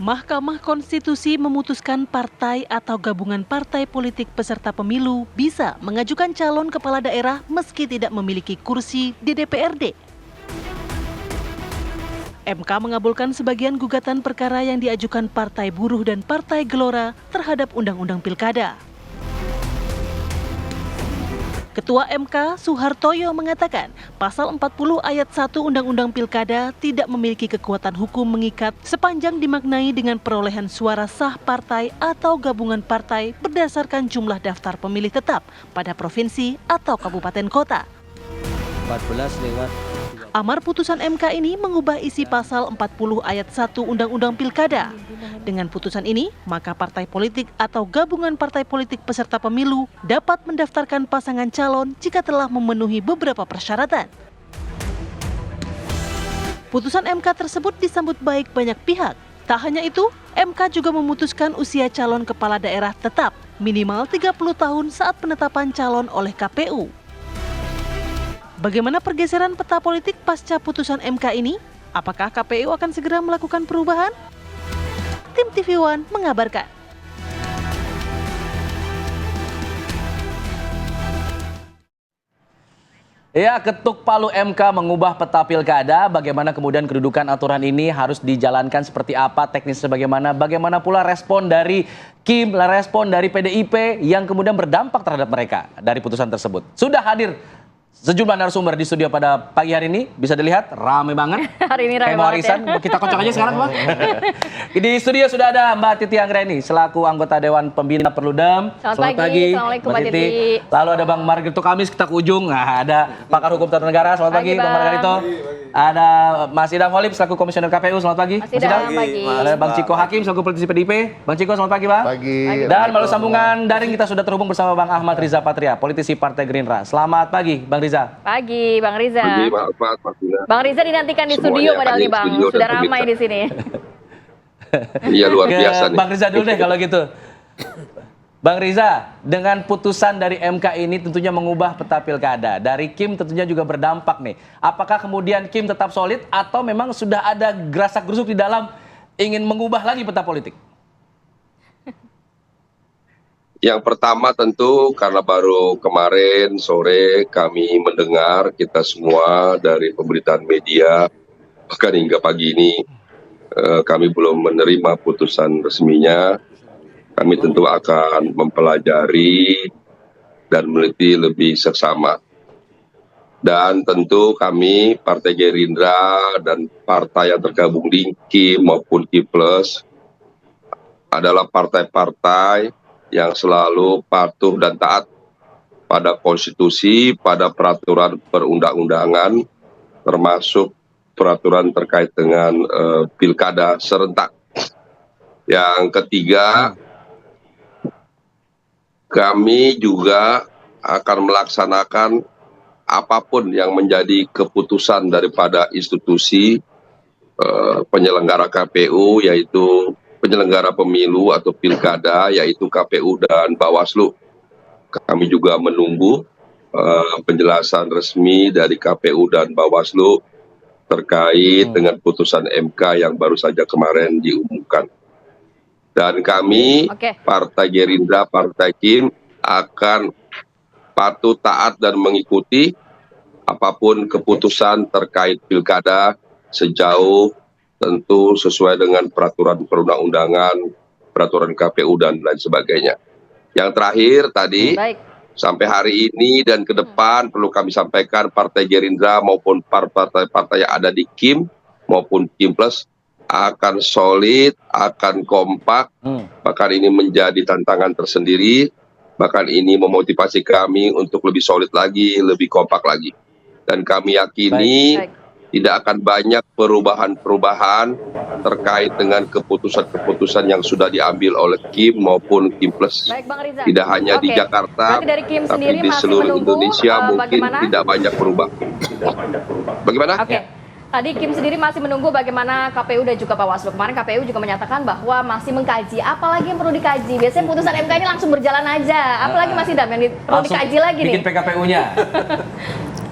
Mahkamah Konstitusi memutuskan partai atau gabungan partai politik peserta pemilu bisa mengajukan calon kepala daerah meski tidak memiliki kursi di DPRD. MK mengabulkan sebagian gugatan perkara yang diajukan Partai Buruh dan Partai Gelora terhadap Undang-Undang Pilkada. Ketua MK Suhartoyo mengatakan pasal 40 ayat 1 Undang-Undang Pilkada tidak memiliki kekuatan hukum mengikat sepanjang dimaknai dengan perolehan suara sah partai atau gabungan partai berdasarkan jumlah daftar pemilih tetap pada provinsi atau kabupaten kota. 14 lewat. Amar putusan MK ini mengubah isi pasal 40 ayat 1 Undang-Undang Pilkada. Dengan putusan ini, maka partai politik atau gabungan partai politik peserta pemilu dapat mendaftarkan pasangan calon jika telah memenuhi beberapa persyaratan. Putusan MK tersebut disambut baik banyak pihak. Tak hanya itu, MK juga memutuskan usia calon kepala daerah tetap minimal 30 tahun saat penetapan calon oleh KPU. Bagaimana pergeseran peta politik pasca putusan MK ini? Apakah KPU akan segera melakukan perubahan? Tim TV One mengabarkan. Ya, ketuk palu MK mengubah peta pilkada. Bagaimana kemudian kedudukan aturan ini harus dijalankan seperti apa, teknisnya bagaimana, bagaimana pula respon dari Kim, respon dari PDIP yang kemudian berdampak terhadap mereka dari putusan tersebut. Sudah hadir sejumlah narasumber di studio pada pagi hari ini, bisa dilihat rame banget. Hari ini rame kayak banget warisan. ya. Kita kocok aja sekarang, Bang. Di studio sudah ada Mbak Titi Anggreni selaku anggota Dewan Pembina Perludem. Selamat pagi. Assalamualaikum Mbak Titi. Lalu ada Bang Margarito Kamis, kita ke ujung. Nah, ada pakar hukum tata negara. Selamat pagi, Bang Margarito. Ada Mas Idam Holib selaku komisioner KPU. Selamat pagi. Mas Idam, pagi. Ada Bang Ciko Hakim selaku politisi PDIP. Bang Ciko, selamat pagi, Bang. Pagi. Dan melalui sambungan daring kita sudah terhubung bersama Bang Ahmad Riza Patria, politisi Partai Gerindra. Selamat pagi, Bang Riza. Pagi, Bang Riza. Pagi, Pak Martina. Bang Riza dinantikan di Semuanya studio padahal nih, Bang. studio Sudah dan ramai di sini. Iya, luar biasa nih. Bang Riza dulu deh kalau gitu. Bang Riza, dengan putusan dari MK ini tentunya mengubah peta pilkada. Dari Kim tentunya juga berdampak nih. Apakah kemudian Kim tetap solid atau memang sudah ada gerasak-gerusuk di dalam ingin mengubah lagi peta politik? Yang pertama tentu karena baru kemarin sore kami mendengar kita semua dari pemberitaan media, bahkan hingga pagi ini kami belum menerima putusan resminya. Kami tentu akan mempelajari dan meneliti lebih seksama. Dan tentu kami Partai Gerindra dan partai yang tergabung di Kim maupun Kim Plus adalah partai-partai yang selalu patuh dan taat pada konstitusi, pada peraturan perundang-undangan, termasuk peraturan terkait dengan pilkada serentak. Yang ketiga, kami juga akan melaksanakan apapun yang menjadi keputusan daripada institusi penyelenggara KPU, yaitu penyelenggara pemilu atau pilkada, yaitu KPU dan Bawaslu. Kami juga menunggu penjelasan resmi dari KPU dan Bawaslu terkait dengan putusan MK yang baru saja kemarin diumumkan. Dan kami, Partai Gerindra, Partai Kim, akan patuh, taat, dan mengikuti apapun keputusan terkait pilkada sejauh tentu sesuai dengan peraturan perundang-undangan, peraturan KPU, dan lain sebagainya. Yang terakhir tadi, sampai hari ini dan ke depan perlu kami sampaikan Partai Gerindra maupun partai-partai yang ada di Kim maupun Kim Plus akan solid, akan kompak, bahkan ini menjadi tantangan tersendiri, bahkan ini memotivasi kami untuk lebih solid lagi, lebih kompak lagi. Dan kami yakini tidak akan banyak perubahan-perubahan terkait dengan keputusan-keputusan yang sudah diambil oleh Kim maupun Kim Plus. Tidak hanya di Jakarta, tapi di seluruh Indonesia mungkin tidak banyak berubah. Bagaimana? Tadi Kim sendiri masih menunggu bagaimana KPU dan juga Bawaslu. Kemarin KPU juga menyatakan bahwa masih mengkaji. Apalagi yang perlu dikaji? Biasanya putusan MK ini langsung berjalan aja. Apalagi masih yang perlu dikaji lagi nih. Bikin PKPU-nya.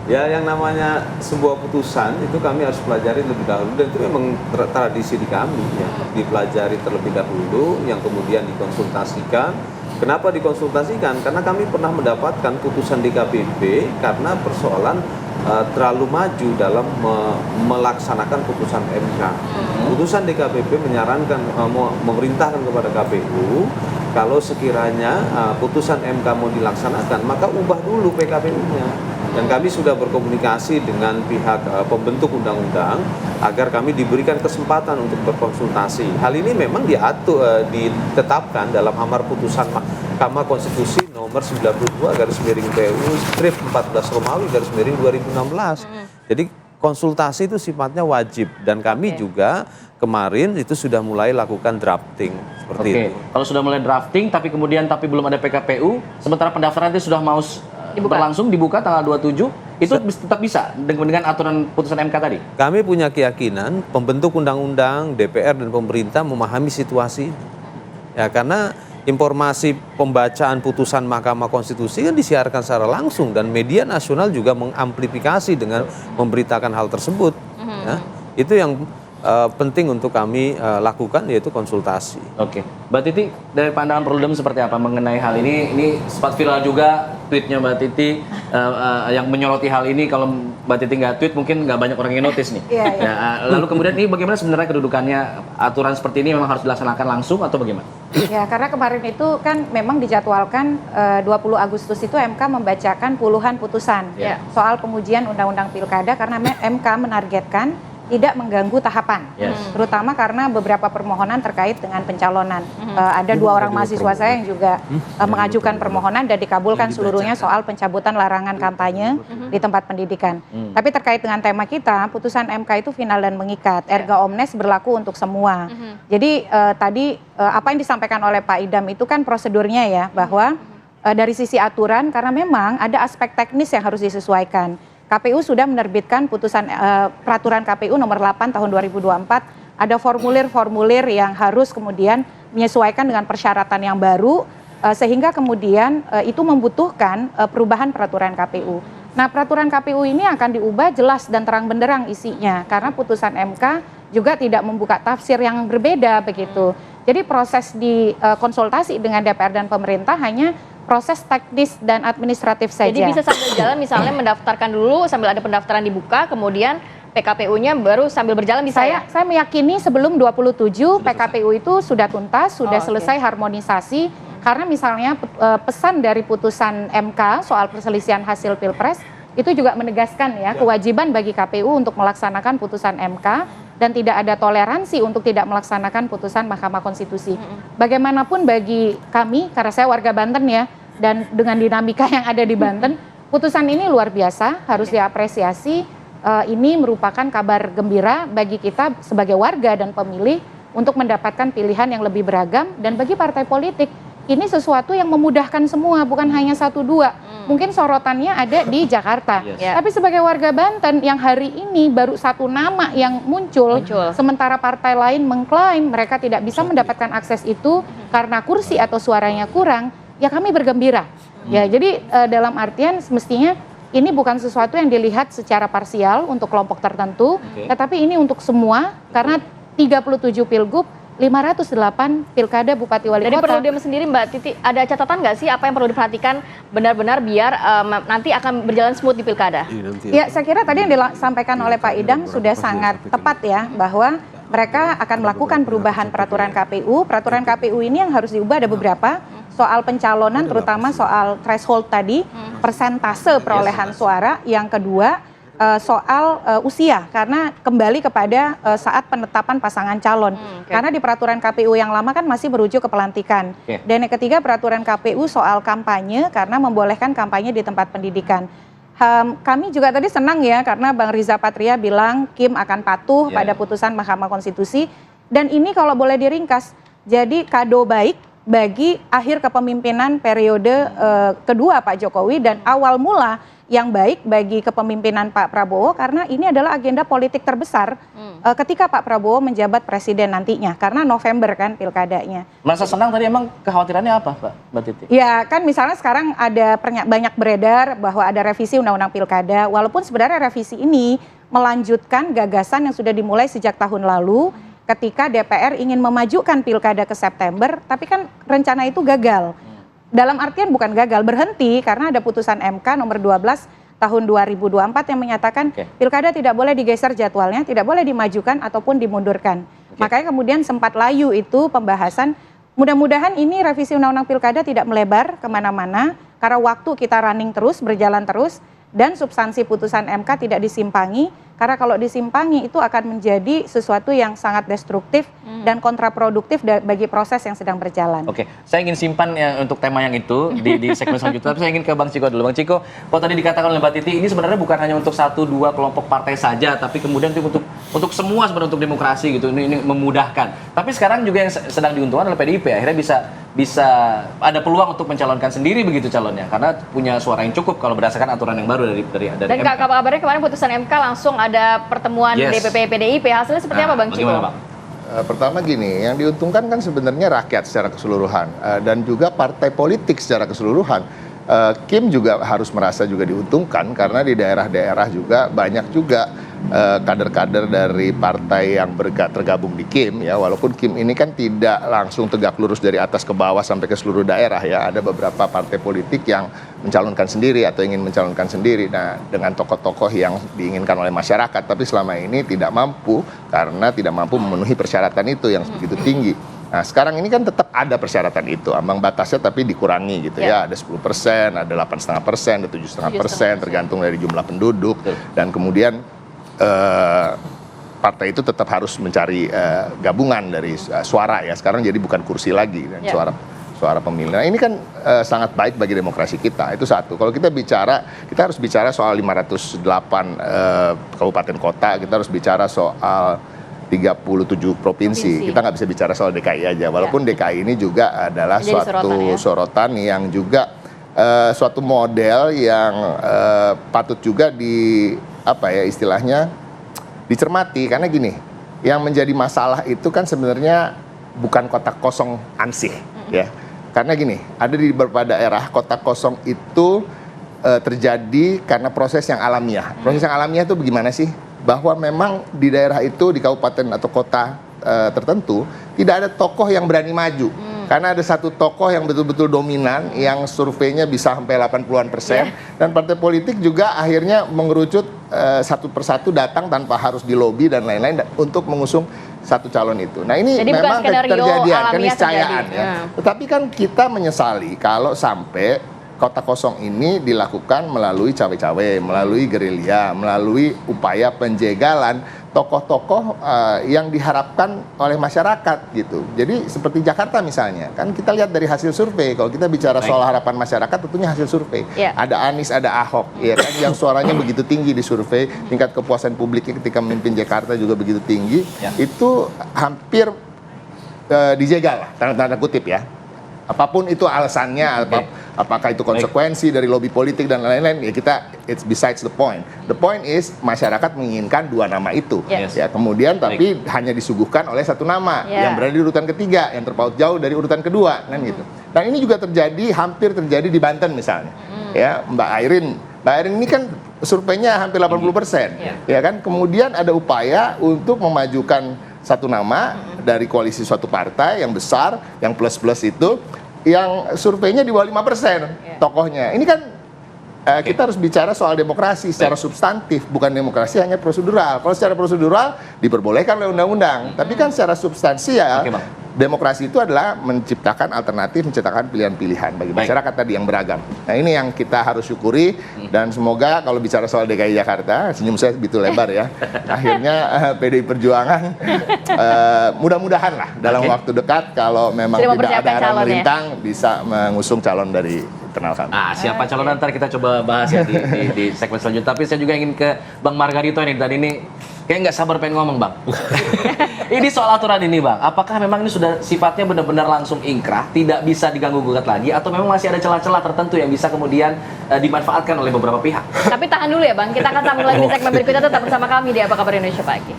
Ya, yang namanya sebuah putusan itu kami harus pelajari lebih dahulu, dan itu memang tradisi di kami ya, dipelajari terlebih dahulu, yang kemudian dikonsultasikan. Kenapa dikonsultasikan? Karena kami pernah mendapatkan putusan DKPP karena persoalan terlalu maju dalam melaksanakan putusan MK. Putusan DKPP menyarankan, memerintahkan kepada KPU kalau sekiranya putusan MK mau dilaksanakan, maka ubah dulu PKPU-nya. Dan kami sudah berkomunikasi dengan pihak pembentuk undang-undang agar kami diberikan kesempatan untuk berkonsultasi. Hal ini memang ditetapkan dalam amar putusan Mahkamah Konstitusi nomor 92/PU strip 14 Romawi /2016. Jadi konsultasi itu sifatnya wajib, dan kami juga kemarin itu sudah mulai lakukan drafting seperti itu. Kalau sudah mulai drafting tapi belum ada PKPU, sementara pendaftaran itu sudah mau berlangsung dibuka tanggal 27, itu tetap bisa dengan aturan putusan MK tadi? Kami punya keyakinan pembentuk undang-undang, DPR dan pemerintah memahami situasi. Ya, karena informasi pembacaan putusan Mahkamah Konstitusi kan disiarkan secara langsung, dan media nasional juga mengamplifikasi dengan memberitakan hal tersebut. Ya, itu yang penting untuk kami lakukan, yaitu konsultasi. Oke, Mbak Titi, dari pandangan Perludem seperti apa mengenai hal ini? Ini sempat viral juga tweetnya Mbak Titi yang menyoroti hal ini. Kalau Mbak Titi nggak tweet, mungkin nggak banyak orang yang notice nih. Lalu kemudian ini bagaimana sebenarnya kedudukannya? Aturan seperti ini memang harus dilaksanakan langsung atau bagaimana? Ya, karena kemarin itu kan memang dijadwalkan 20 Agustus itu MK membacakan puluhan putusan soal pengujian Undang-Undang Pilkada, karena MK menargetkan tidak mengganggu tahapan, terutama karena beberapa permohonan terkait dengan pencalonan. Ada 2 orang mahasiswa saya yang juga mengajukan permohonan dan dikabulkan seluruhnya soal pencabutan larangan kampanye di tempat pendidikan. Tapi terkait dengan tema kita, putusan MK itu final dan mengikat, erga omnes berlaku untuk semua. Jadi tadi apa yang disampaikan oleh Pak Idam itu kan prosedurnya ya, bahwa dari sisi aturan, karena memang ada aspek teknis yang harus disesuaikan. KPU sudah menerbitkan putusan peraturan KPU nomor 8 tahun 2024, ada formulir-formulir yang harus kemudian menyesuaikan dengan persyaratan yang baru, sehingga kemudian itu membutuhkan perubahan peraturan KPU. Nah, peraturan KPU ini akan diubah jelas dan terang benderang isinya, karena putusan MK juga tidak membuka tafsir yang berbeda begitu. Jadi proses di konsultasi dengan DPR dan pemerintah hanya proses teknis dan administratif saja. Jadi bisa sambil jalan, misalnya mendaftarkan dulu sambil ada pendaftaran dibuka, kemudian PKPU-nya baru sambil berjalan bisa Saya meyakini sebelum 27 PKPU itu sudah tuntas, sudah selesai harmonisasi, karena misalnya pesan dari putusan MK soal perselisihan hasil Pilpres itu juga menegaskan ya kewajiban bagi KPU untuk melaksanakan putusan MK dan tidak ada toleransi untuk tidak melaksanakan putusan Mahkamah Konstitusi. Bagaimanapun bagi kami, karena saya warga Banten ya, dan dengan dinamika yang ada di Banten, putusan ini luar biasa, harus diapresiasi. Ini merupakan kabar gembira bagi kita sebagai warga dan pemilih untuk mendapatkan pilihan yang lebih beragam, dan bagi partai politik ini sesuatu yang memudahkan semua, bukan hanya 1-2. Mungkin sorotannya ada di Jakarta, tapi sebagai warga Banten yang hari ini baru 1 nama yang muncul, sementara partai lain mengklaim mereka tidak bisa mendapatkan akses itu karena kursi atau suaranya kurang, ya kami bergembira. Ya, jadi dalam artian semestinya ini bukan sesuatu yang dilihat secara parsial untuk kelompok tertentu, tetapi ini untuk semua, karena 37 pilgub, 508 pilkada bupati wali kota. Dari Perludem sendiri Mbak Titi, ada catatan nggak sih apa yang perlu diperhatikan benar-benar biar nanti akan berjalan smooth di pilkada? Ya, saya kira tadi yang disampaikan oleh Pak Idam sudah sangat tepat ya, bahwa mereka akan melakukan perubahan peraturan KPU. Peraturan KPU ini yang harus diubah ada beberapa, soal pencalonan terutama soal threshold tadi, persentase perolehan suara, yang kedua soal usia, karena kembali kepada saat penetapan pasangan calon. Karena di peraturan KPU yang lama kan masih merujuk ke pelantikan. Dan yang ketiga peraturan KPU soal kampanye, karena membolehkan kampanye di tempat pendidikan. Kami juga tadi senang ya, karena Bang Riza Patria bilang Kim akan patuh pada putusan Mahkamah Konstitusi. Dan ini kalau boleh diringkas, jadi kado baik bagi akhir kepemimpinan periode kedua Pak Jokowi dan awal mula yang baik bagi kepemimpinan Pak Prabowo karena ini adalah agenda politik terbesar ketika Pak Prabowo menjabat presiden nantinya karena November kan pilkadanya. Merasa senang tadi, emang kekhawatirannya apa, Mbak Titi? Ya kan misalnya sekarang ada banyak beredar bahwa ada revisi undang-undang pilkada, walaupun sebenarnya revisi ini melanjutkan gagasan yang sudah dimulai sejak tahun lalu ketika DPR ingin memajukan pilkada ke September, tapi kan rencana itu gagal. Dalam artian bukan gagal, berhenti karena ada putusan MK nomor 12 tahun 2024 yang menyatakan pilkada tidak boleh digeser jadwalnya, tidak boleh dimajukan ataupun dimundurkan. Makanya kemudian sempat layu itu pembahasan. Mudah-mudahan ini revisi undang-undang pilkada tidak melebar kemana-mana karena waktu kita running terus, berjalan terus, dan substansi putusan MK tidak disimpangi, karena kalau disimpangi itu akan menjadi sesuatu yang sangat destruktif dan kontraproduktif bagi proses yang sedang berjalan. Oke, saya ingin simpan ya, untuk tema yang itu di segmen selanjutnya, tapi saya ingin ke Bang Ciko dulu. Bang Ciko, kalau tadi dikatakan oleh Mbak Titi, ini sebenarnya bukan hanya untuk 1-2 kelompok partai saja, tapi kemudian untuk semua sebenarnya, untuk demokrasi gitu, ini memudahkan. Tapi sekarang juga yang sedang diuntungkan oleh PDIP, akhirnya bisa ada peluang untuk mencalonkan sendiri begitu calonnya, karena punya suara yang cukup kalau berdasarkan aturan yang baru dari dan MK. kabarnya kemarin putusan MK langsung ada pertemuan DPP PDIP, hasilnya seperti apa Bang Ciko? Bang? Pertama gini, yang diuntungkan kan sebenarnya rakyat secara keseluruhan dan juga partai politik secara keseluruhan. Kim juga harus merasa juga diuntungkan karena di daerah-daerah juga banyak juga kader-kader dari partai yang tergabung di Kim ya, walaupun Kim ini kan tidak langsung tegak lurus dari atas ke bawah sampai ke seluruh daerah ya, ada beberapa partai politik yang mencalonkan sendiri atau ingin mencalonkan sendiri, nah dengan tokoh-tokoh yang diinginkan oleh masyarakat, tapi selama ini tidak mampu karena tidak mampu memenuhi persyaratan itu yang begitu tinggi. Nah sekarang ini kan tetap ada persyaratan itu, ambang batasnya tapi dikurangi gitu ya, ada 10%, ada 8,5%, ada 7,5%, tergantung dari jumlah penduduk, dan kemudian partai itu tetap harus mencari gabungan dari suara ya, sekarang jadi bukan kursi lagi dan suara pemilih. Nah ini kan sangat baik bagi demokrasi kita, itu satu. Kalau kita harus bicara soal 508 kabupaten kota, kita harus bicara soal 37 provinsi. Kita nggak bisa bicara soal DKI aja, walaupun DKI ini juga adalah suatu sorotan yang juga suatu model yang patut juga istilahnya dicermati, karena gini, yang menjadi masalah itu kan sebenarnya bukan kotak kosong ansih ya, karena gini, ada di beberapa daerah kotak kosong itu terjadi karena proses yang alamiah. Proses yang alamiah itu bagaimana sih? Bahwa memang di daerah itu, di kabupaten atau kota tertentu tidak ada tokoh yang berani maju. Karena ada satu tokoh yang betul-betul dominan, yang surveinya bisa sampai 80-an%, dan partai politik juga akhirnya mengerucut satu persatu datang tanpa harus dilobi dan lain-lain untuk mengusung satu calon itu. Nah ini jadi memang terjadian, keniscayaan ya. Tetapi kan kita menyesali kalau sampai kota kosong ini dilakukan melalui cawe-cawe, melalui gerilya, melalui upaya penjegalan tokoh-tokoh yang diharapkan oleh masyarakat gitu. Jadi seperti Jakarta misalnya, kan kita lihat dari hasil survei. Kalau kita bicara soal harapan masyarakat, tentunya hasil survei. Ada Anies, ada Ahok, ya kan, yang suaranya begitu tinggi di survei, tingkat kepuasan publiknya ketika memimpin Jakarta juga begitu tinggi. Itu hampir dijegal lah, tanda-tanda kutip ya. Apapun itu alasannya, apakah itu konsekuensi dari lobi politik dan lain-lain, ya it's besides the point. The point is masyarakat menginginkan dua nama itu, ya kemudian tapi hanya disuguhkan oleh satu nama yang berada di urutan ketiga, yang terpaut jauh dari urutan kedua, kan gitu. Dan ini juga hampir terjadi di Banten misalnya, ya Mbak Airin ini kan surveinya hampir 80%, ya kan. Kemudian ada upaya untuk memajukan satu nama dari koalisi suatu partai yang besar, yang plus-plus itu, yang surveinya di bawah 5% tokohnya. Ini kan kita harus bicara soal demokrasi secara substantif, bukan demokrasi hanya prosedural. Kalau secara prosedural diperbolehkan oleh undang-undang, tapi kan secara substansial demokrasi itu adalah menciptakan alternatif, menciptakan pilihan-pilihan bagi masyarakat tadi yang beragam. Nah ini yang kita harus syukuri, dan semoga kalau bicara soal DKI Jakarta, senyum saya begitu lebar ya, akhirnya PDI Perjuangan mudah-mudahan lah dalam waktu dekat, kalau memang tidak ada arah melintang, bisa mengusung calon dari internal kami. Siapa calon, nanti kita coba bahas ya di segmen selanjutnya. Tapi saya juga ingin ke Bang Margarito ini, dan ini Kayak nggak sabar pengen ngomong, Bang. Ini soal aturan ini, Bang. Apakah memang ini sudah sifatnya benar-benar langsung ingkrah, tidak bisa diganggu-gugat lagi, atau memang masih ada celah-celah tertentu yang bisa kemudian dimanfaatkan oleh beberapa pihak? Tapi tahan dulu ya Bang, kita akan sambung lagi di segmen berikutnya, tetap bersama kami di Apa Kabar Indonesia Pagi.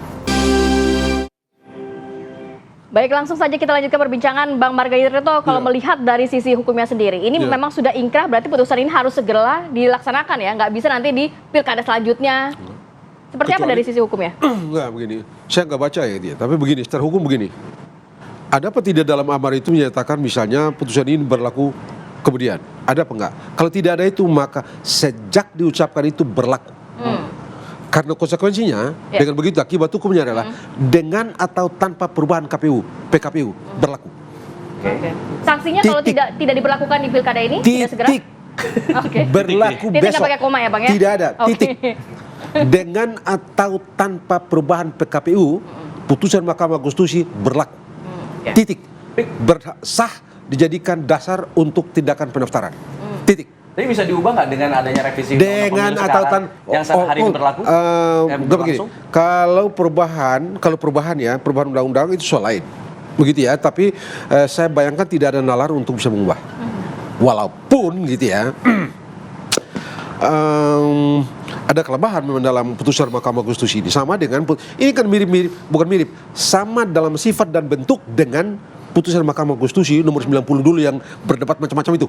Baik, langsung saja kita lanjutkan perbincangan Bang Margarito. Kalau melihat dari sisi hukumnya sendiri, ini memang sudah ingkrah, berarti putusan ini harus segera dilaksanakan ya, nggak bisa nanti di pilkada selanjutnya. Seperti apa dari sisi hukumnya? Enggak, begini. Saya nggak baca ya dia, tapi begini, secara hukum begini. Ada apa tidak dalam amar itu menyatakan misalnya putusan ini berlaku kemudian? Ada apa enggak? Kalau tidak ada itu, maka sejak diucapkan itu berlaku. Karena konsekuensinya, dengan begitu akibat hukumnya adalah dengan atau tanpa perubahan PKPU berlaku. Sanksinya kalau tidak diberlakukan di pilkada ini, tidak segera? Berlaku Titik besok. nggak pakai koma ya Bang ya? Tidak ada, titik. Dengan atau tanpa perubahan PKPU, putusan Mahkamah Konstitusi berlaku. Titik. Sah dijadikan dasar untuk tindakan pendaftaran. Titik. Tapi bisa diubah nggak dengan adanya revisi dengan atau yang hari ini berlaku? Begini, kalau perubahan undang-undang itu soal lain. Begitu ya, tapi saya bayangkan tidak ada nalar untuk bisa mengubah. Walaupun gitu ya, ada kelemahan memang dalam putusan Mahkamah Konstitusi ini, sama dengan ini kan mirip-mirip, bukan mirip, sama dalam sifat dan bentuk dengan putusan Mahkamah Konstitusi nomor 90 dulu yang berdebat macam-macam itu,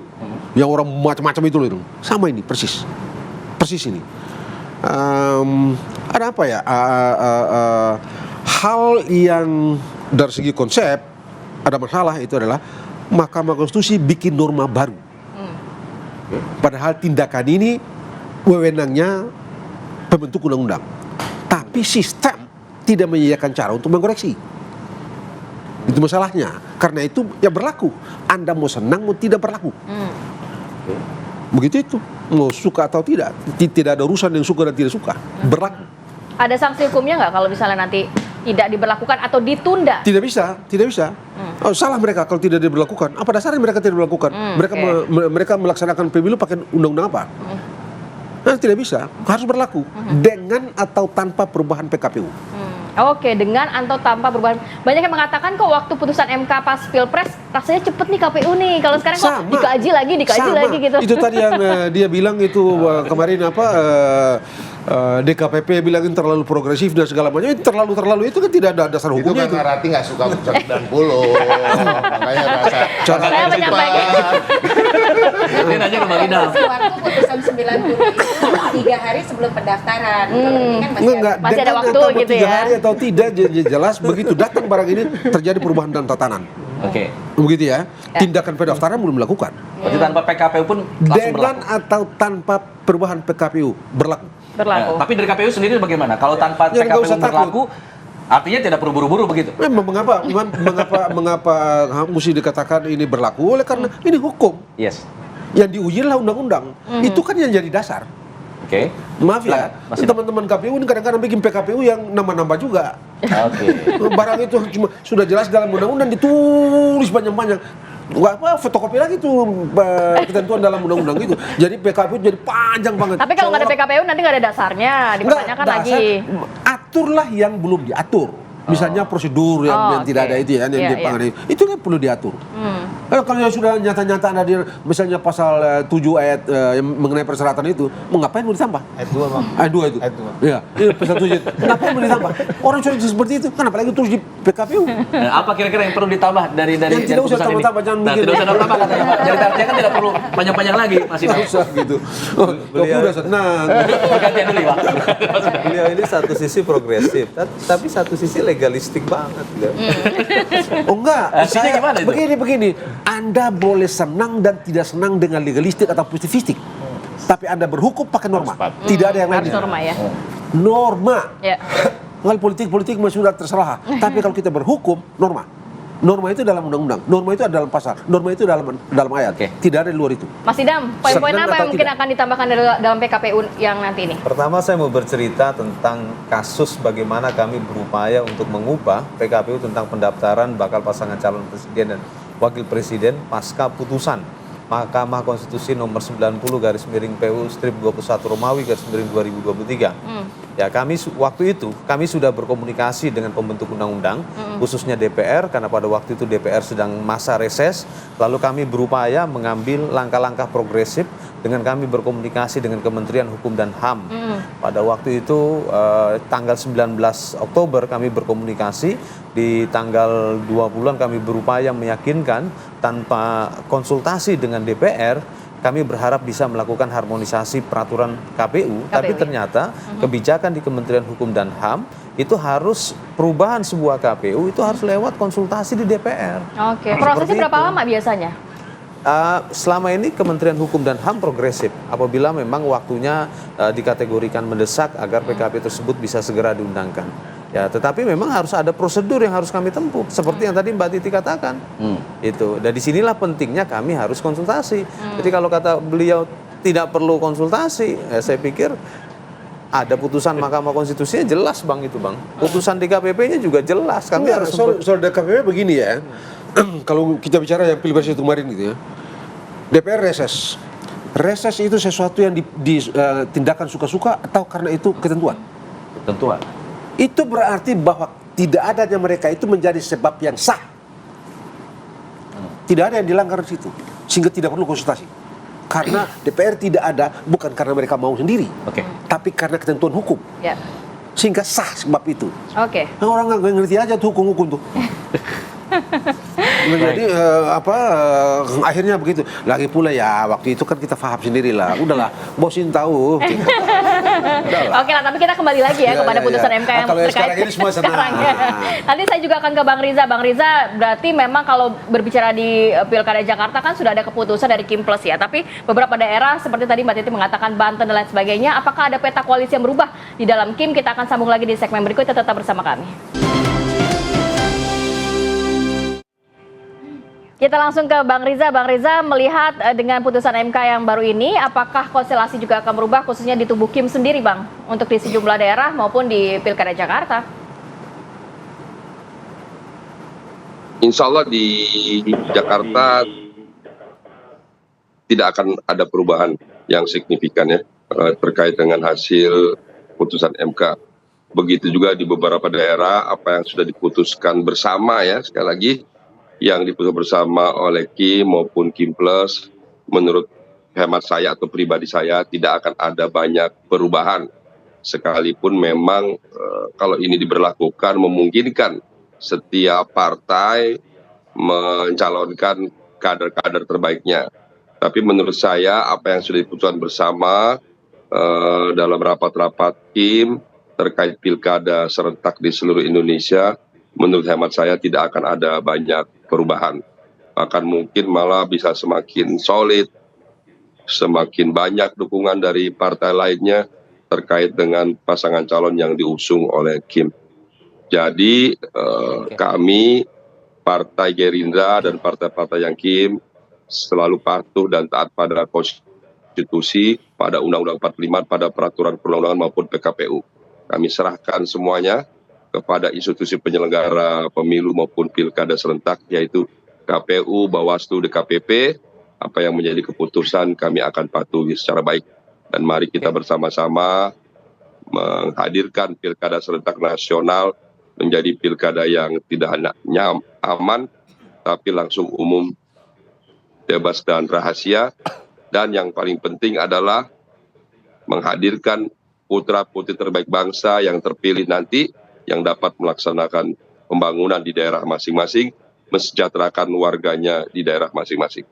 yang orang macam-macam itu loh, sama ini persis ini. Ada apa ya, hal yang dari segi konsep ada masalah, itu adalah Mahkamah Konstitusi bikin norma baru, padahal tindakan ini wewenangnya pembentuk undang-undang, tapi sistem tidak menyediakan cara untuk mengoreksi. Itu masalahnya. Karena itu ya berlaku. Anda mau senang mau tidak berlaku. Begitu itu. Mau suka atau tidak. Tidak ada urusan yang suka dan tidak suka. Berlaku. Ada sanksi hukumnya nggak kalau misalnya nanti tidak diberlakukan atau ditunda? Tidak bisa. Oh, salah mereka kalau tidak diberlakukan. Apa dasarnya mereka tidak diberlakukan? Mereka melaksanakan pemilu pakai undang-undang apa? Nah, tidak bisa. Harus berlaku. Dengan atau tanpa perubahan PKPU. Oke, dengan atau tanpa perubahan. Banyak yang mengatakan kok waktu putusan MK pas Pilpres rasanya cepet nih KPU nih. Kalau sekarang kok dikaji lagi gitu. Itu tadi yang dia bilang itu kemarin DKPP bilang terlalu progresif dan segala macam. Terlalu itu kan tidak ada dasar hukumnya itu. Itu kan Rati nggak suka putusan 90. Makanya rasa saya menyampaikan. Ini nanya ke Bang Idam. Waktu putusan 90 itu 3 hari sebelum pendaftaran. Kalau ini kan masih ada waktu gitu ya. 3 hari atau tidak jelas begitu datang barang ini terjadi perubahan dan tatanan. Oke. Begitu ya. Tindakan pendaftaran belum dilakukan. Berarti tanpa PKPU pun langsung Dengan berlaku. atau tanpa perubahan PKPU berlaku. Tapi dari KPU sendiri bagaimana? Kalau tanpa Ya, nggak PKPU usah berlaku, artinya tidak perlu buru-buru begitu? Memang mengapa mesti dikatakan ini berlaku? Oleh karena ini hukum. Yes. Yang diuji adalah undang-undang. Itu kan yang jadi dasar. Oke. Maaf ya, Masih teman-teman KPU ini kadang-kadang bikin PKPU yang nambah-nambah juga. Oke. Barang itu cuma sudah jelas dalam undang-undang ditulis panjang-panjang. Nggak apa, fotokopi lagi tuh ketentuan dalam undang-undang itu. Jadi PKPU jadi panjang banget. Tapi kalau nggak ada PKPU nanti nggak ada dasarnya, dipertanyakan lagi. Aturlah yang belum diatur. Misalnya prosedur yang tidak ada itu ya, yang dipangani. Itu kan perlu diatur. Kalau yang sudah nyata-nyata ada di misalnya pasal 7 ayat yang mengenai persyaratan itu, mau ngapain mau ditambah? Ayat 2 Bang. Ayat 2 itu. Iya, pasal 7. Kenapa mau ditambah? Orang sudah seperti itu, kenapa lagi terus di PKPU? Apa kira-kira yang perlu ditambah dari Yang tidak usah tambah-tambah, jangan Nah, mikir. tidak usah tambah katanya Pak. Jadi artinya kan tidak perlu panjang-panjang lagi Mas Idam. Tidak usah gitu. Beliau udah senang. Gantian dulu ya Pak. Beliau ini satu sisi progresif, tapi satu sisi legalistik banget. Oh enggak, Artinya gimana itu? Begini. Anda boleh senang dan tidak senang dengan legalistik atau positivistik. Tapi Anda berhukum pakai norma. Tidak ada yang lain. Harus norma ya. Norma. Ya. Kalau politik masih sudah terserah. Tapi kalau kita berhukum, norma. Norma itu dalam undang-undang, norma itu ada dalam pasal, norma itu dalam ayat. Tidak ada di luar itu. Mas Idam, poin-poin Senang apa atau yang mungkin tidak? akan ditambahkan dalam PKPU yang nanti ini? Pertama saya mau bercerita tentang kasus bagaimana kami berupaya untuk mengubah PKPU tentang pendaftaran bakal pasangan calon presiden dan wakil presiden pasca putusan Mahkamah Konstitusi nomor 90/PU strip 21 Romawi/2023. Ya waktu itu kami sudah berkomunikasi dengan pembentuk undang-undang, khususnya DPR, karena pada waktu itu DPR sedang masa reses. Lalu kami berupaya mengambil langkah-langkah progresif dengan kami berkomunikasi dengan Kementerian Hukum dan HAM. Pada waktu itu tanggal 19 Oktober kami berkomunikasi, di tanggal 20-an kami berupaya meyakinkan tanpa konsultasi dengan DPR, kami berharap bisa melakukan harmonisasi peraturan KPU. Tapi ternyata kebijakan di Kementerian Hukum dan HAM itu harus perubahan sebuah KPU itu harus lewat konsultasi di DPR. Oke, prosesnya berapa lama biasanya? Selama ini Kementerian Hukum dan HAM progresif apabila memang waktunya dikategorikan mendesak agar PKP tersebut bisa segera diundangkan. Ya, tetapi memang harus ada prosedur yang harus kami tempuh, seperti yang tadi Mbak Titi katakan. Itu. Dan disinilah pentingnya kami harus konsultasi. Jadi kalau kata beliau tidak perlu konsultasi, ya saya pikir ada putusan Mahkamah Konstitusinya jelas Bang itu Bang. Putusan DKPP-nya juga jelas. Kami harus soal DKPP begini ya. Kalau kita bicara yang pilpres itu kemarin gitu ya. DPR reses. Reses itu sesuatu yang ditindakan suka-suka atau karena itu ketentuan? Ketentuan. Itu berarti bahwa tidak adanya mereka itu menjadi sebab yang sah. Tidak ada yang dilanggar di situ, sehingga tidak perlu konsultasi. Karena DPR tidak ada, bukan karena mereka mau sendiri, tapi karena ketentuan hukum. Sehingga sah sebab itu. Nah, orang nggak ngerti aja tuh hukum-hukum tuh. Jadi akhirnya begitu. Lagi pula ya waktu itu kan kita paham sendiri lah. Udahlah, bosin tahu. Oke lah, tapi kita kembali lagi ya kepada putusan MK yang terkait ini semua sekarang. Nanti saya juga akan ke Bang Riza. Bang Riza, berarti memang kalau berbicara di Pilkada Jakarta kan sudah ada keputusan dari Kim Plus ya. Tapi beberapa daerah seperti tadi Mbak Titi mengatakan Banten dan lain sebagainya. Apakah ada peta koalisi yang berubah di dalam Kim? Kita akan sambung lagi di segmen berikut. Tetap bersama kami. Kita langsung ke Bang Riza. Bang Riza, melihat dengan putusan MK yang baru ini, apakah konstelasi juga akan berubah khususnya di tubuh Kim sendiri Bang? Untuk di sejumlah daerah maupun di Pilkada Jakarta? Insya Allah di Jakarta tidak akan ada perubahan yang signifikan ya terkait dengan hasil putusan MK. Begitu juga di beberapa daerah apa yang sudah diputuskan bersama ya, sekali lagi yang diputuskan bersama oleh Kim maupun Kim Plus, menurut hemat saya atau pribadi saya tidak akan ada banyak perubahan. Sekalipun memang kalau ini diberlakukan memungkinkan setiap partai mencalonkan kader-kader terbaiknya. Tapi menurut saya apa yang sudah diputuskan bersama dalam rapat-rapat Kim terkait pilkada serentak di seluruh Indonesia, menurut hemat saya tidak akan ada banyak perubahan. Bahkan mungkin malah bisa semakin solid, semakin banyak dukungan dari partai lainnya terkait dengan pasangan calon yang diusung oleh Kim. Jadi kami, Partai Gerindra dan partai-partai yang Kim selalu patuh dan taat pada konstitusi, pada Undang-Undang 45, pada peraturan perundang-undangan maupun PKPU. Kami serahkan semuanya kepada institusi penyelenggara pemilu maupun pilkada serentak, yaitu KPU, Bawaslu, DKPP. Apa yang menjadi keputusan kami akan patuhi secara baik. Dan mari kita bersama-sama menghadirkan pilkada serentak nasional menjadi pilkada yang tidak hanya aman, tapi langsung umum, bebas dan rahasia. Dan yang paling penting adalah menghadirkan putra-putri terbaik bangsa yang terpilih nanti, yang dapat melaksanakan pembangunan di daerah masing-masing, mensejahterakan warganya di daerah masing-masing.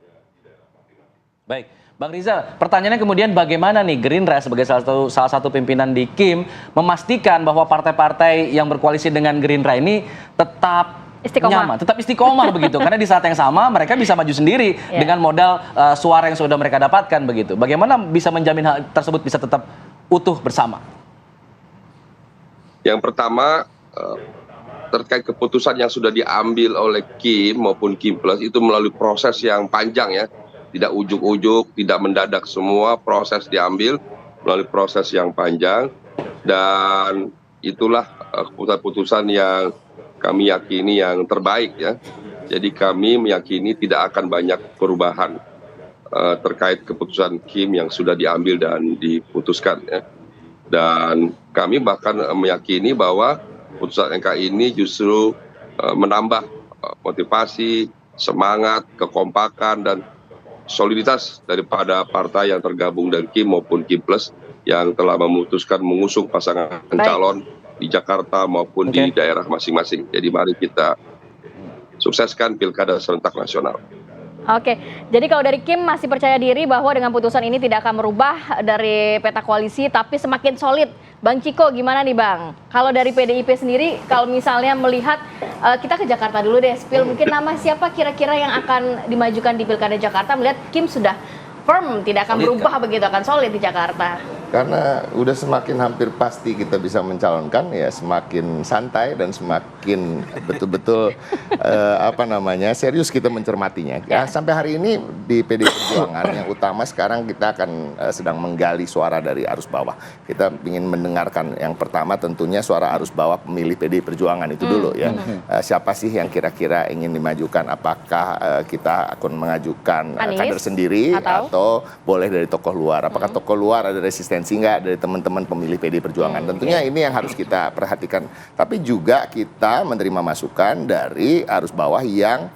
Baik, Bang Riza, pertanyaannya kemudian bagaimana nih Gerindra sebagai salah satu pimpinan di Kim memastikan bahwa partai-partai yang berkoalisi dengan Gerindra ini tetap nyaman, tetap istiqomah begitu, karena di saat yang sama mereka bisa maju sendiri dengan modal suara yang sudah mereka dapatkan begitu. Bagaimana bisa menjamin hal tersebut bisa tetap utuh bersama? Yang pertama, terkait keputusan yang sudah diambil oleh Kim maupun Kim Plus itu melalui proses yang panjang ya. Tidak ujuk-ujuk, tidak mendadak, semua proses diambil melalui proses yang panjang. Dan itulah keputusan-keputusan yang kami yakini yang terbaik ya. Jadi kami meyakini tidak akan banyak perubahan terkait keputusan Kim yang sudah diambil dan diputuskan ya. Dan kami bahkan meyakini bahwa putusan MK ini justru menambah motivasi, semangat, kekompakan, dan soliditas daripada partai yang tergabung dari KIM maupun KIM Plus yang telah memutuskan mengusung pasangan calon di Jakarta maupun di daerah masing-masing. Jadi mari kita sukseskan Pilkada serentak nasional. Oke, jadi kalau dari Kim masih percaya diri bahwa dengan putusan ini tidak akan merubah dari peta koalisi, tapi semakin solid. Bang Ciko, gimana nih Bang? Kalau dari PDIP sendiri, kalau misalnya melihat, kita ke Jakarta dulu deh, Spill, mungkin nama siapa kira-kira yang akan dimajukan di Pilkada Jakarta, melihat Kim sudah firm, tidak akan berubah begitu, akan solid di Jakarta. Karena udah semakin hampir pasti kita bisa mencalonkan, ya semakin santai dan semakin betul-betul serius kita mencermatinya. Ya, sampai hari ini di PDI Perjuangan yang utama sekarang kita akan sedang menggali suara dari arus bawah. Kita ingin mendengarkan yang pertama tentunya suara arus bawah pemilih PDI Perjuangan itu dulu ya. Siapa sih yang kira-kira ingin dimajukan? Apakah kita akan mengajukan kader sendiri atau boleh dari tokoh luar? Apakah tokoh luar ada resistensi nggak dari teman-teman pemilih PDI Perjuangan? Tentunya ini yang harus kita perhatikan. Tapi juga kita menerima masukan dari arus bawah yang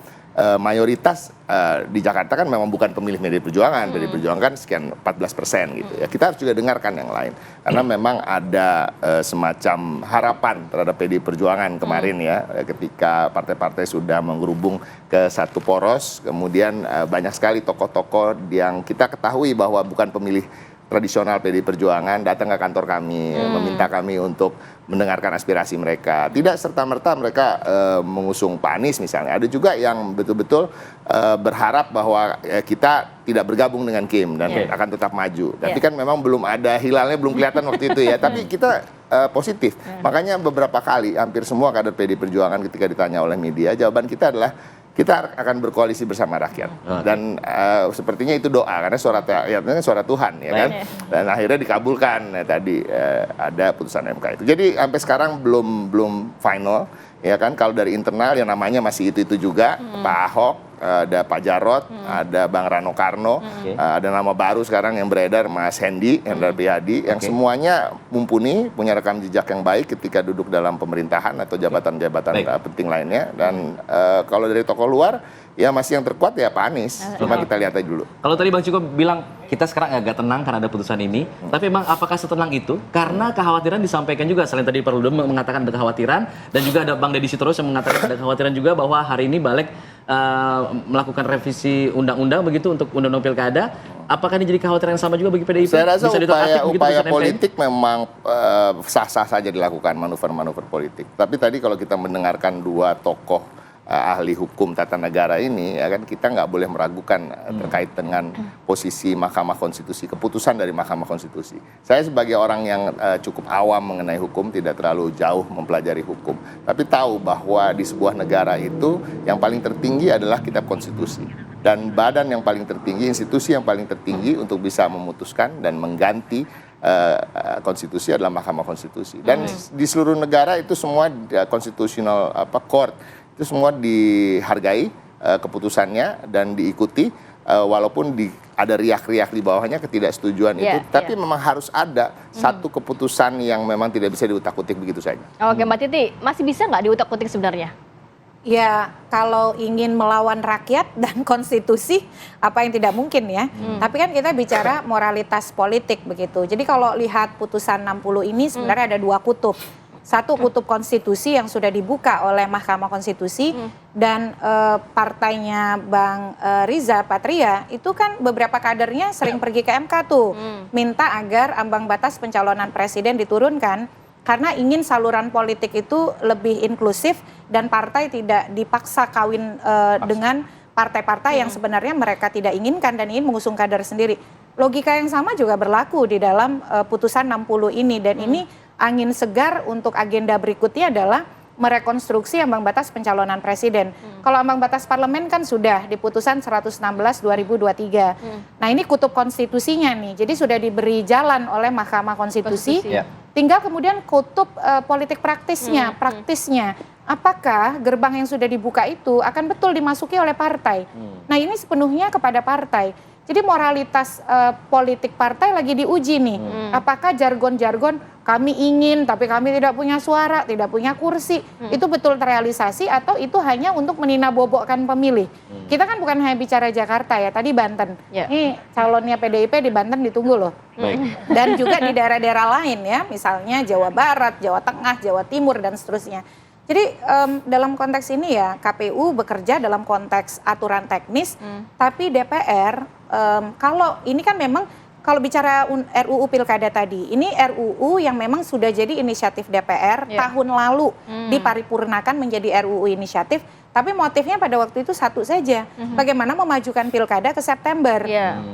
mayoritas di Jakarta kan memang bukan pemilih PDI Perjuangan. PDI Perjuangan kan sekian 14% gitu ya. Kita harus juga dengarkan yang lain. Karena memang ada semacam harapan terhadap PDI Perjuangan kemarin ya. Ketika partai-partai sudah menggerubung ke satu poros. Kemudian banyak sekali tokoh-tokoh yang kita ketahui bahwa bukan pemilih tradisional PDI Perjuangan datang ke kantor kami, meminta kami untuk mendengarkan aspirasi mereka. Tidak serta-merta mereka mengusung Pak Anies misalnya. Ada juga yang betul-betul berharap bahwa kita tidak bergabung dengan Kim dan akan tetap maju. Tapi kan memang belum ada hilalnya, belum kelihatan waktu itu ya. Tapi kita positif. Makanya beberapa kali, hampir semua kader PDI Perjuangan ketika ditanya oleh media, jawaban kita adalah kita akan berkoalisi bersama rakyat. Dan sepertinya itu doa, karena suara rakyatnya suara Tuhan, ya kan? Dan akhirnya dikabulkan tadi ada putusan MK itu. Jadi sampai sekarang belum final, ya kan? Kalau dari internal yang namanya masih itu juga, Pak Ahok, ada Pak Jarod, ada Bang Rano Karno, ada nama baru sekarang yang beredar Mas Hendy, Hendrar Prihadi, yang semuanya mumpuni, punya rekam jejak yang baik ketika duduk dalam pemerintahan atau jabatan-jabatan penting lainnya. Dan kalau dari tokoh luar, ya masih yang terkuat ya Pak Anies. Cuma kita lihat aja dulu. Kalau tadi Bang Ciko bilang kita sekarang agak tenang karena ada putusan ini, tapi memang apakah setenang itu? Karena kekhawatiran disampaikan juga, selain tadi Pak Rudolf mengatakan ada kekhawatiran, dan juga ada Bang Deddy Sitorus yang mengatakan ada kekhawatiran juga bahwa hari ini Balik melakukan revisi undang-undang begitu untuk undang-undang pilkada. Apakah ini jadi kekhawatiran yang sama juga bagi PDIP? Saya rasa bisa upaya politik memang sah-sah saja dilakukan, manuver-manuver politik. Tapi tadi kalau kita mendengarkan dua tokoh ahli hukum tata negara ini, ya kan, kita nggak boleh meragukan terkait dengan posisi Mahkamah Konstitusi, keputusan dari Mahkamah Konstitusi. Saya sebagai orang yang cukup awam mengenai hukum, tidak terlalu jauh mempelajari hukum, tapi tahu bahwa di sebuah negara itu yang paling tertinggi adalah kitab konstitusi. Dan badan yang paling tertinggi, institusi yang paling tertinggi untuk bisa memutuskan dan mengganti konstitusi adalah Mahkamah Konstitusi. Dan di seluruh negara itu semua constitutional court itu semua dihargai keputusannya dan diikuti, walaupun ada riak-riak di bawahnya ketidaksetujuan itu, tapi memang harus ada satu keputusan yang memang tidak bisa diutak-utik begitu saja. Oke, Mbak Titi, masih bisa nggak diutak-utik sebenarnya? Ya, kalau ingin melawan rakyat dan konstitusi, apa yang tidak mungkin ya. Tapi kan kita bicara moralitas politik begitu. Jadi kalau lihat putusan 60 ini sebenarnya ada dua kutub. Satu kutub konstitusi yang sudah dibuka oleh Mahkamah Konstitusi dan partainya Bang Riza Patria itu kan beberapa kadernya sering pergi ke MK tuh minta agar ambang batas pencalonan presiden diturunkan karena ingin saluran politik itu lebih inklusif dan partai tidak dipaksa kawin dengan partai-partai yang sebenarnya mereka tidak inginkan dan ingin mengusung kader sendiri. Logika yang sama juga berlaku di dalam putusan 60 ini dan ini angin segar untuk agenda berikutnya adalah merekonstruksi ambang batas pencalonan presiden. Kalau ambang batas parlemen kan sudah di putusan 116 2023. Nah ini kutub konstitusinya nih, jadi sudah diberi jalan oleh Mahkamah Konstitusi. Tinggal kemudian kutub politik praktisnya, apakah gerbang yang sudah dibuka itu akan betul dimasuki oleh partai? Nah ini sepenuhnya kepada partai. Jadi moralitas politik partai lagi diuji nih. Apakah jargon-jargon kami ingin tapi kami tidak punya suara, tidak punya kursi, itu betul terrealisasi atau itu hanya untuk meninabobokkan pemilih? Kita kan bukan hanya bicara Jakarta ya, tadi Banten. Ini calonnya PDIP di Banten ditunggu loh. Dan juga di daerah-daerah lain ya, misalnya Jawa Barat, Jawa Tengah, Jawa Timur dan seterusnya. Jadi dalam konteks ini ya KPU bekerja dalam konteks aturan teknis, tapi DPR kalau ini kan memang kalau bicara RUU Pilkada tadi, ini RUU yang memang sudah jadi inisiatif DPR tahun lalu diparipurnakan menjadi RUU inisiatif, tapi motifnya pada waktu itu satu saja, bagaimana memajukan Pilkada ke September.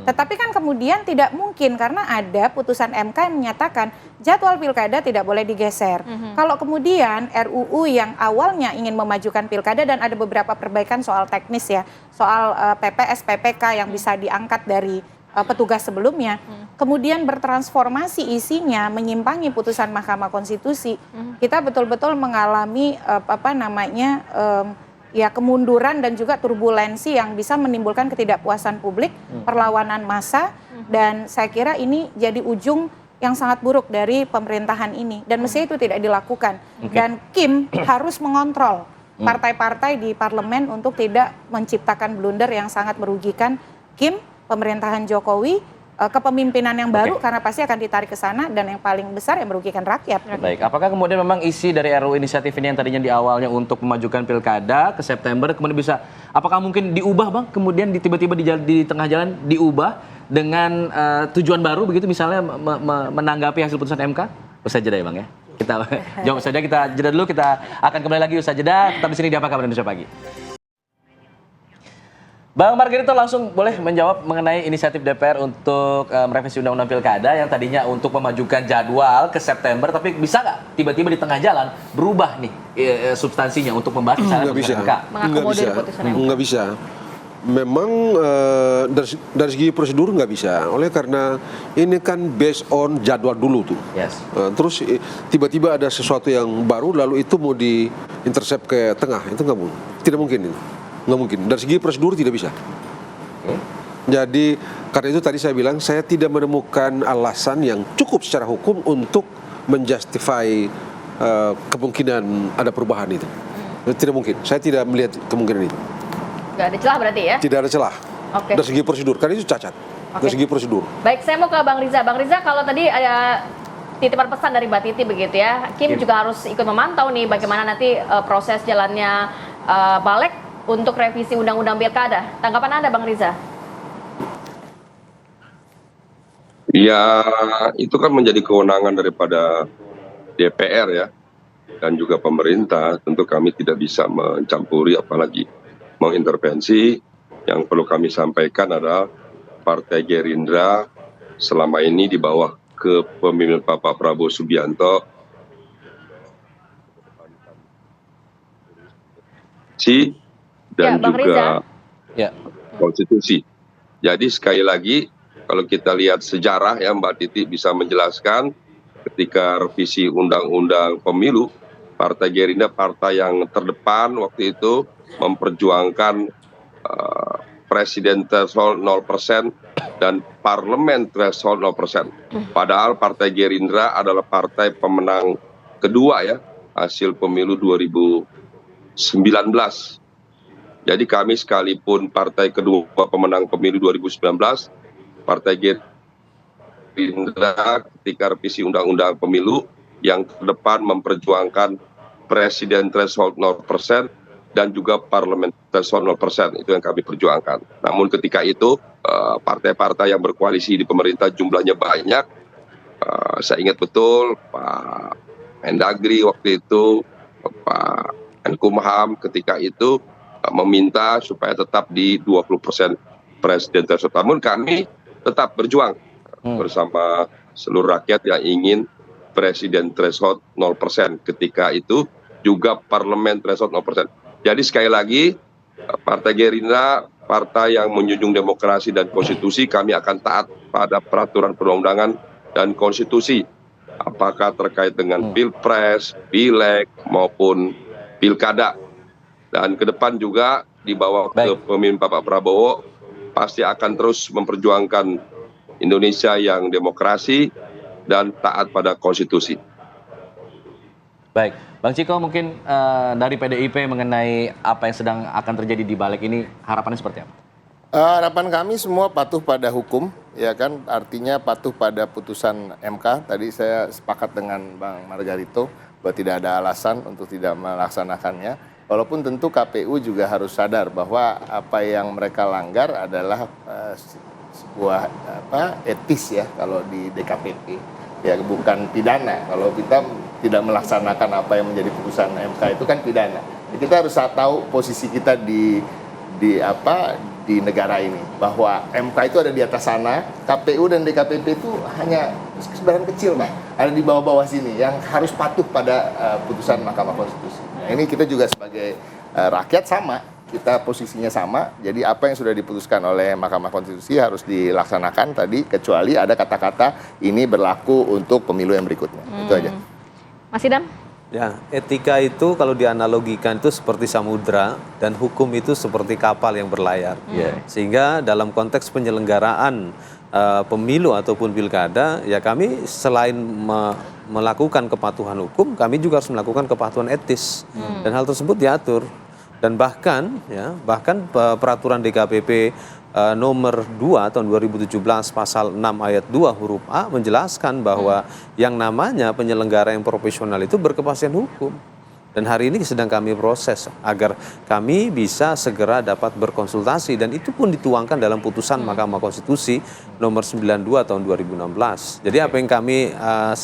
Tetapi kan kemudian tidak mungkin karena ada putusan MK yang menyatakan jadwal Pilkada tidak boleh digeser. Kalau kemudian RUU yang awalnya ingin memajukan Pilkada dan ada beberapa perbaikan soal teknis ya, soal PPS, PPK yang bisa diangkat dari petugas sebelumnya, kemudian bertransformasi isinya menyimpangi putusan Mahkamah Konstitusi, kita betul-betul mengalami ya kemunduran dan juga turbulensi yang bisa menimbulkan ketidakpuasan publik, perlawanan massa, dan saya kira ini jadi ujung yang sangat buruk dari pemerintahan ini dan mestinya itu tidak dilakukan. Dan Kim harus mengontrol partai-partai di parlemen untuk tidak menciptakan blunder yang sangat merugikan Kim, pemerintahan Jokowi, kepemimpinan yang baru karena pasti akan ditarik ke sana dan yang paling besar yang merugikan rakyat. Baik, apakah kemudian memang isi dari RUU inisiatif ini yang tadinya di awalnya untuk memajukan Pilkada ke September kemudian bisa, apakah mungkin diubah Bang, kemudian tiba-tiba di tengah jalan diubah dengan tujuan baru begitu misalnya menanggapi hasil putusan MK? Usai jeda ya Bang ya. Kita jawab saja, kita jeda dulu, kita akan kembali lagi usai jeda, tetap di sini di Apa Kabar Indonesia Pagi. Bang Margarito langsung boleh menjawab mengenai inisiatif DPR untuk merevisi Undang-Undang Pilkada yang tadinya untuk memajukan jadwal ke September, tapi bisa nggak tiba-tiba di tengah jalan berubah nih substansinya untuk membahas misalnya putusan MK? Nggak bisa. Memang dari segi prosedur nggak bisa, oleh karena ini kan based on jadwal dulu tuh. Terus tiba-tiba ada sesuatu yang baru lalu itu mau di-intercept ke tengah, itu nggak mungkin, tidak mungkin itu. Nggak mungkin, dari segi prosedur tidak bisa. Jadi karena itu tadi saya bilang saya tidak menemukan alasan yang cukup secara hukum untuk menjustify kemungkinan ada perubahan itu. Tidak mungkin, saya tidak melihat kemungkinan itu. Nggak ada celah berarti ya? Tidak ada celah. Dari segi prosedur, karena itu cacat. Dari segi prosedur. Baik, saya mau ke Bang Riza. Bang Riza, kalau tadi ada titipan pesan dari Mbak Titi begitu ya, Kim juga harus ikut memantau nih bagaimana nanti proses jalannya balik untuk revisi Undang-Undang Pilkada. Tanggapan Anda, Bang Riza? Ya, itu kan menjadi kewenangan daripada DPR ya, dan juga pemerintah. Tentu kami tidak bisa mencampuri apalagi mengintervensi. Yang perlu kami sampaikan adalah Partai Gerindra selama ini di bawah kepemimpinan Bapak Prabowo Subianto dan juga konstitusi. Jadi sekali lagi kalau kita lihat sejarah ya, Mbak Titi bisa menjelaskan ketika revisi Undang-Undang Pemilu, Partai Gerindra partai yang terdepan waktu itu memperjuangkan presiden threshold 0% dan parlemen threshold 0%. Padahal Partai Gerindra adalah partai pemenang kedua ya hasil pemilu 2019. Jadi kami sekalipun partai kedua pemenang pemilu 2019, Partai Gerindra ketika revisi Undang-Undang Pemilu yang terdepan memperjuangkan presiden threshold 0% dan juga parlemen threshold 0%, itu yang kami perjuangkan. Namun ketika itu partai-partai yang berkoalisi di pemerintah jumlahnya banyak. Saya ingat betul Pak Mendagri waktu itu, Pak Menkumham ketika itu meminta supaya tetap di 20% presiden threshold. Namun kami tetap berjuang bersama seluruh rakyat yang ingin presiden threshold 0%. Ketika itu juga parlemen threshold 0%. Jadi sekali lagi Partai Gerindra, partai yang menjunjung demokrasi dan konstitusi, kami akan taat pada peraturan perundang-undangan dan konstitusi. Apakah terkait dengan pilpres, pileg maupun pilkada. Dan ke depan juga di bawah kepemimpinan Bapak Prabowo, pasti akan terus memperjuangkan Indonesia yang demokrasi dan taat pada konstitusi. Baik, Bang Ciko mungkin dari PDIP mengenai apa yang sedang akan terjadi di balik ini, harapannya seperti apa? Harapan kami semua patuh pada hukum, ya kan, artinya patuh pada putusan MK. Tadi saya sepakat dengan Bang Margarito bahwa tidak ada alasan untuk tidak melaksanakannya. Walaupun tentu KPU juga harus sadar bahwa apa yang mereka langgar adalah sebuah etis ya kalau di DKPP, ya bukan pidana. Kalau kita tidak melaksanakan apa yang menjadi putusan MK itu kan pidana. Jadi kita harus tahu posisi kita di negara ini, bahwa MK itu ada di atas sana, KPU dan DKPP itu hanya sebagian kecil, Mbak, ada di bawah-bawah sini yang harus patuh pada putusan Mahkamah Konstitusi. Nah, ini kita juga sebagai rakyat sama, kita posisinya sama, jadi apa yang sudah diputuskan oleh Mahkamah Konstitusi harus dilaksanakan tadi, kecuali ada kata-kata ini berlaku untuk pemilu yang berikutnya. Itu aja. Mas Idam? Ya, etika itu kalau dianalogikan itu seperti samudra dan hukum itu seperti kapal yang berlayar. Sehingga dalam konteks penyelenggaraan pemilu ataupun pilkada, ya kami selain melakukan kepatuhan hukum, kami juga harus melakukan kepatuhan etis. Dan hal tersebut diatur. Dan bahkan peraturan DKPP nomor 2 tahun 2017 pasal 6 ayat 2 huruf A menjelaskan bahwa yang namanya penyelenggara yang profesional itu berkepastian hukum. Dan hari ini sedang kami proses agar kami bisa segera dapat berkonsultasi, dan itu pun dituangkan dalam putusan Mahkamah Konstitusi nomor 92 tahun 2016. Jadi apa yang kami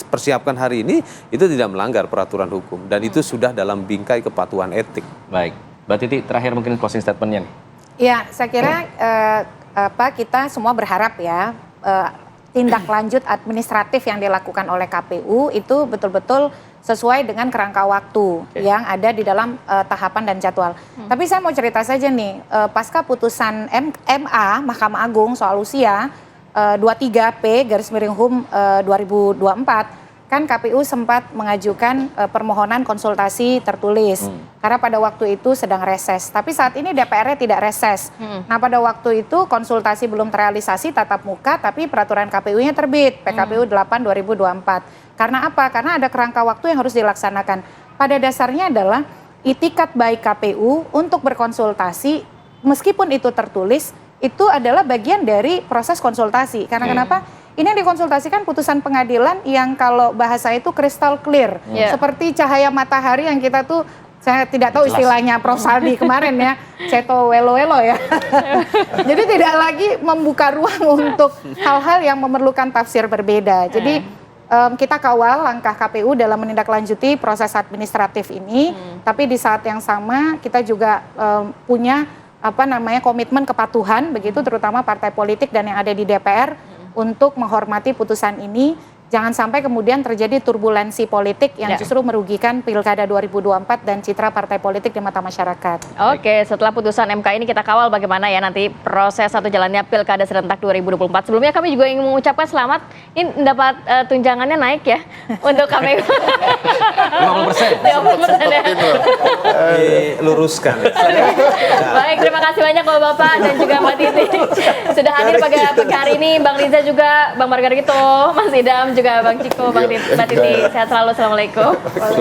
persiapkan hari ini itu tidak melanggar peraturan hukum, dan itu sudah dalam bingkai kepatuhan etik. Baik, Mbak Titi terakhir mungkin closing statement-nya nih. Ya, saya kira kita semua berharap ya tindak lanjut administratif yang dilakukan oleh KPU itu betul-betul sesuai dengan kerangka waktu yang ada di dalam tahapan dan jadwal. Tapi saya mau cerita saja nih, pasca putusan MA Mahkamah Agung soal usia 23P/HUM 2024, kan KPU sempat mengajukan permohonan konsultasi tertulis karena pada waktu itu sedang reses. Tapi saat ini DPR-nya tidak reses. Nah, pada waktu itu konsultasi belum terrealisasi tatap muka, tapi peraturan KPU-nya terbit, PKPU 8/2024. Karena apa? Karena ada kerangka waktu yang harus dilaksanakan. Pada dasarnya adalah itikat baik KPU untuk berkonsultasi, meskipun itu tertulis, itu adalah bagian dari proses konsultasi. Karena kenapa? Ini yang dikonsultasikan putusan pengadilan yang kalau bahasa itu crystal clear. Seperti cahaya matahari yang kita tuh, saya tidak tahu istilahnya Prof. Saldi kemarin ya, ceto welo-welo ya. Jadi tidak lagi membuka ruang untuk hal-hal yang memerlukan tafsir berbeda. Jadi kita kawal langkah KPU dalam menindaklanjuti proses administratif ini, tapi di saat yang sama kita juga punya komitmen kepatuhan begitu, terutama partai politik dan yang ada di DPR untuk menghormati putusan ini. Jangan sampai kemudian terjadi turbulensi politik yang justru merugikan Pilkada 2024 dan citra partai politik di mata masyarakat. Oke, setelah putusan MK ini kita kawal bagaimana ya nanti proses atau jalannya Pilkada serentak 2024. Sebelumnya kami juga ingin mengucapkan selamat, ini dapat tunjangannya naik ya untuk kami. 50%. 50% ya. Diluruskan. Baik, terima kasih banyak Bapak dan juga Mbak Titi sudah hadir pagi hari ini. Bang Riza juga, Bang Margarito, Mas Idam, juga Bang Ciko, Mbak Titi. Sehat selalu, assalamualaikum.